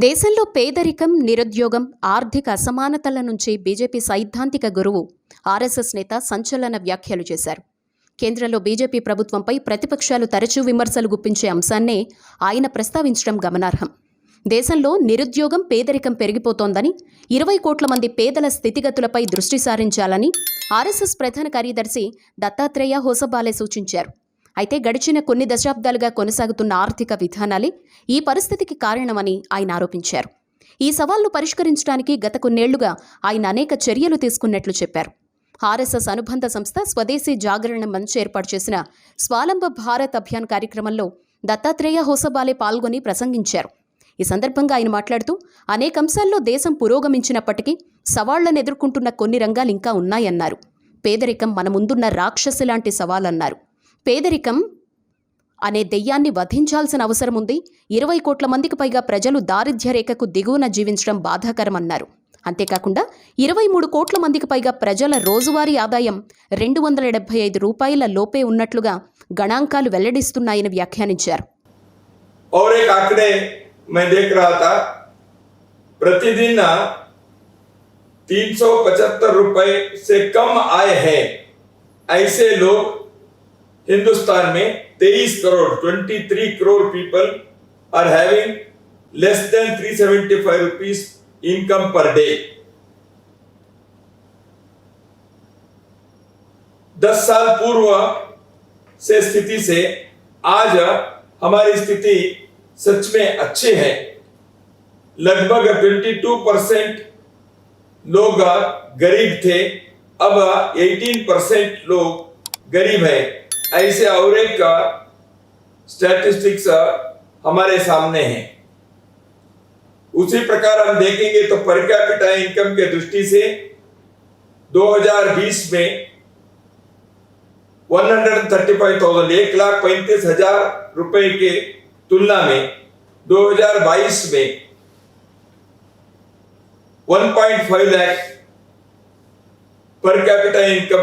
దేశంలో పేదరికం, నిరుద్యోగం, ఆర్థిక అసమానతల నుంచి బీజేపీ సైద్ధాంతిక గురువు ఆర్ఎస్ఎస్ నేత సంచలన వ్యాఖ్యలు చేశారు. కేంద్రంలో బీజేపీ ప్రభుత్వంపై ప్రతిపక్షాలు తరచూ విమర్శలు గుప్పించే అంశాన్నే ఆయన ప్రస్తావించడం గమనార్హం. దేశంలో నిరుద్యోగం, పేదరికం పెరిగిపోతోందని, 20 కోట్ల మంది పేదల స్థితిగతులపై దృష్టి సారించాలని ఆర్ఎస్ఎస్ ప్రధాన కార్యదర్శి దత్తాత్రేయ హోసబాలే సూచించారు. అయితే గడిచిన కొన్ని దశాబ్దాలుగా కొనసాగుతున్న ఆర్థిక విధానాలే ఈ పరిస్థితికి కారణమని ఆయన ఆరోపించారు. ఈ సవాల్ను పరిష్కరించడానికి గత కొన్నేళ్లుగా ఆయన అనేక చర్యలు తీసుకున్నట్లు చెప్పారు. ఆర్ఎస్ఎస్ అనుబంధ సంస్థ స్వదేశీ జాగరణ మంచ్ ఏర్పాటు చేసిన స్వాలంబ భారత్ అభియాన్ కార్యక్రమంలో దత్తాత్రేయ హోసబాలే పాల్గొని ప్రసంగించారు. ఈ సందర్భంగా ఆయన మాట్లాడుతూ అనేక అంశాల్లో దేశం పురోగమించినప్పటికీ సవాళ్లను ఎదుర్కొంటున్న కొన్ని రంగాలు ఇంకా ఉన్నాయన్నారు. పేదరికం మన ముందున్న రాక్షసి లాంటి సవాలన్నారు. పేదరికం అనే దెయ్యాన్ని వధించాల్సిన అవసరం ఉంది. 20 కోట్ల మందికి పైగా ప్రజలు దారిద్ర్య రేఖకు దిగువన జీవించడం బాధాకరమన్నారు. అంతేకాకుండా 23 కోట్ల మందికి పైగా ప్రజల రోజువారీ ఆదాయం 275 రూపాయల లోపే ఉన్నట్లుగా గణాంకాలు వెల్లడిస్తున్నాయని వ్యాఖ్యానించారు. और एक आंकड़े मैं देख रहा था, प्रतिदिन 375 रुपए से कम आय है ऐसे लोग हिंदुस्तान में 23 crore people are having less than 375 rupees income per day. 10 साल पूर्व से स्थिति से आज हमारी स्थिति सच में अच्छी है. लगभग 22% लोग गरीब थे, अब 18% लोग गरीब है. ऐसे और एक स्टैटिस्टिक्स हमारे सामने हैं. उसी प्रकार हम देखेंगे तो पर कैपिटा इनकम के दृष्टि से 2020 में 135,000 1,35,000 रुपए के तुलना में 2022 में 1.5 लाख पर कैपिटा इनकम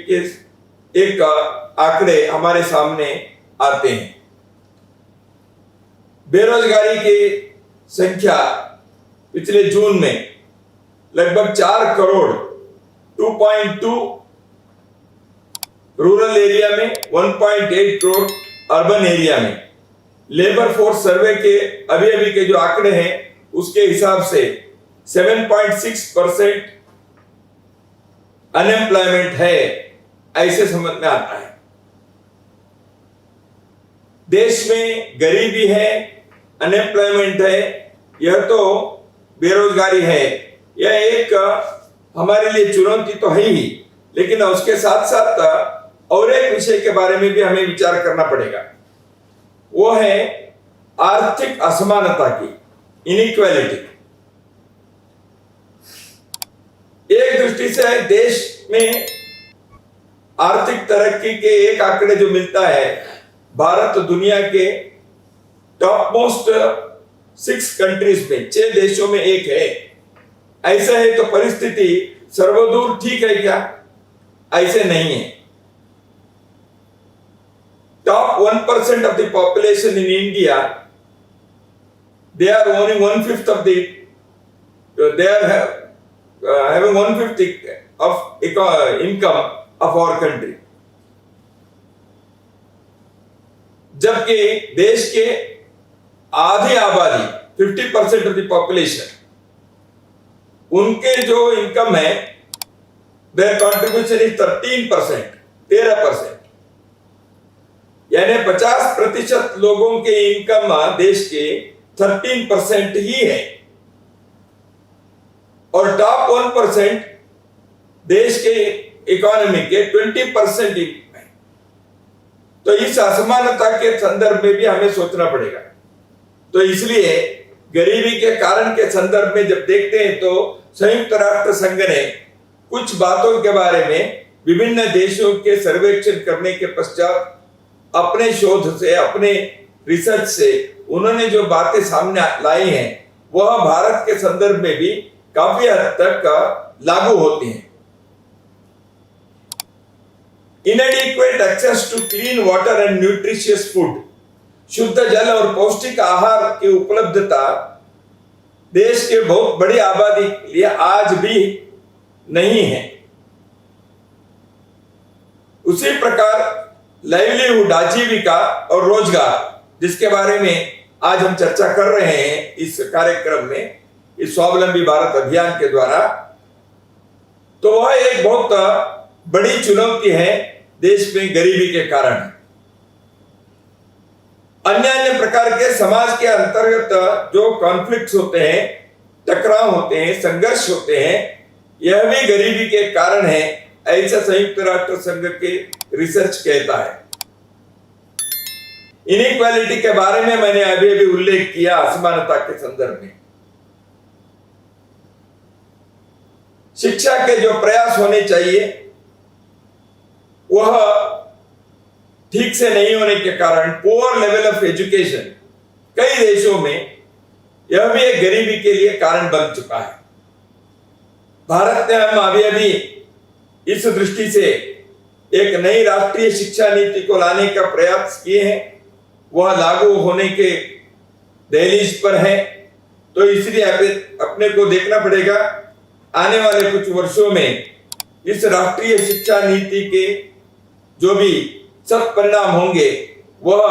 के एक आंकड़े हमारे सामने आते हैं. बेरोजगारी की संख्या पिछले जून में लगभग 4 करोड़ 2.2 रूरल एरिया में, 1.8 करोड़ अर्बन एरिया में. लेबर फोर्स सर्वे के अभी के जो आंकड़े हैं उसके हिसाब से 7.6% अनएम्प्लॉयमेंट है ऐसे समझ में आता है. देश में गरीबी है, अनएम्प्लॉयमेंट है, यह तो बेरोजगारी है, यह एक हमारे लिए चुनौती तो है ही, लेकिन उसके साथ साथ और एक विषय के बारे में भी हमें विचार करना पड़ेगा. वो है आर्थिक असमानता की, इनइक्वालिटी. एक दृष्टि से देश में आर्थिक तरक्की के एक आंकड़े जो मिलता है, भारत दुनिया के टॉप मोस्ट 6 कंट्रीज में, 6 देशों में एक है. ऐसा है तो परिस्थिति सर्वदूर ठीक है क्या? ऐसे नहीं है. Top 1% of the population in India, they are owning 1/5 of the, they are having 1/5 of income of our country. जबकि देश के आधी आबादी 50% ऑफ द पॉपुलेशन, उनके जो इनकम है their contribution is 13%. यानी 50% लोगों के इनकम देश के 13% ही है और टॉप 1% देश के इकोनॉमी के 20% ही है. तो इस असमानता के संदर्भ में भी हमें सोचना पड़ेगा. तो इसलिए गरीबी के कारण के संदर्भ में जब देखते हैं तो संयुक्त राष्ट्र संघ ने कुछ बातों के बारे में विभिन्न देशों के सर्वेक्षण करने के पश्चात अपने शोध से, अपने रिसर्च से उन्होंने जो बातें सामने लाई हैं वह भारत के संदर्भ में भी काफी हद तक लागू होती हैं. Inadequate access to clean water and nutritious food, शुद्ध जल और पौष्टिक आहार की उपलब्धता देश के बहुत बड़ी आबादी के लिए आज भी नहीं है। उसी प्रकार लाइवलीहुड, आजीविका और रोजगार, जिसके बारे में आज हम चर्चा कर रहे हैं इस कार्यक्रम में, इस स्वावलंबी भारत अभियान के द्वारा, तो वह एक बहुत बड़ी चुनौती है देश में गरीबी के कारण। अन्य प्रकार के समाज के अंतर्गत जो कॉन्फ्लिक्ट्स होते हैं, टकराव होते हैं, संघर्ष होते हैं, यह भी गरीबी के कारण है, ऐसा संयुक्त राष्ट्र संघ के रिसर्च कहता है। इनइक्वालिटी के बारे में मैंने अभी उल्लेख किया, असमानता के संदर्भ में। शिक्षा के जो प्रयास होने चाहिए वह ठीक से नहीं होने के कारण, पुअर लेवल ऑफ एजुकेशन कई देशों में, यह भी एक गरीबी के लिए कारण बन चुका है। भारत ने हम अभी इस दृष्टि से एक नई राष्ट्रीय शिक्षा नीति को लाने का प्रयास किए हैं, वह लागू होने के दहलीज पर है। तो इसलिए अपने को देखना पड़ेगा आने वाले कुछ वर्षों में इस राष्ट्रीय शिक्षा नीति के जो भी सत्परिणाम होंगे वह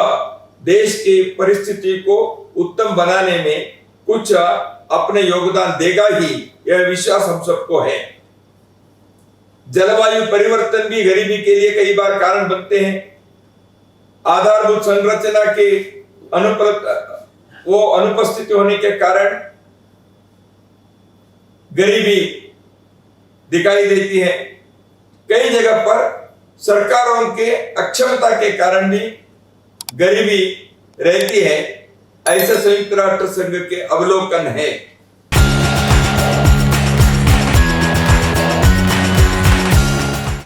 देश की परिस्थिति को उत्तम बनाने में कुछ अपने योगदान देगा ही, यह विश्वास हम सबको है। जलवायु परिवर्तन भी गरीबी के लिए कई बार कारण बनते हैं। आधारभूत संरचना के अनुपस्थिति होने के कारण गरीबी दिखाई देती है। कई जगह पर सरकारों के अक्षमता के कारण भी गरीबी रहती है, ऐसा संयुक्त राष्ट्र संघ के अवलोकन है।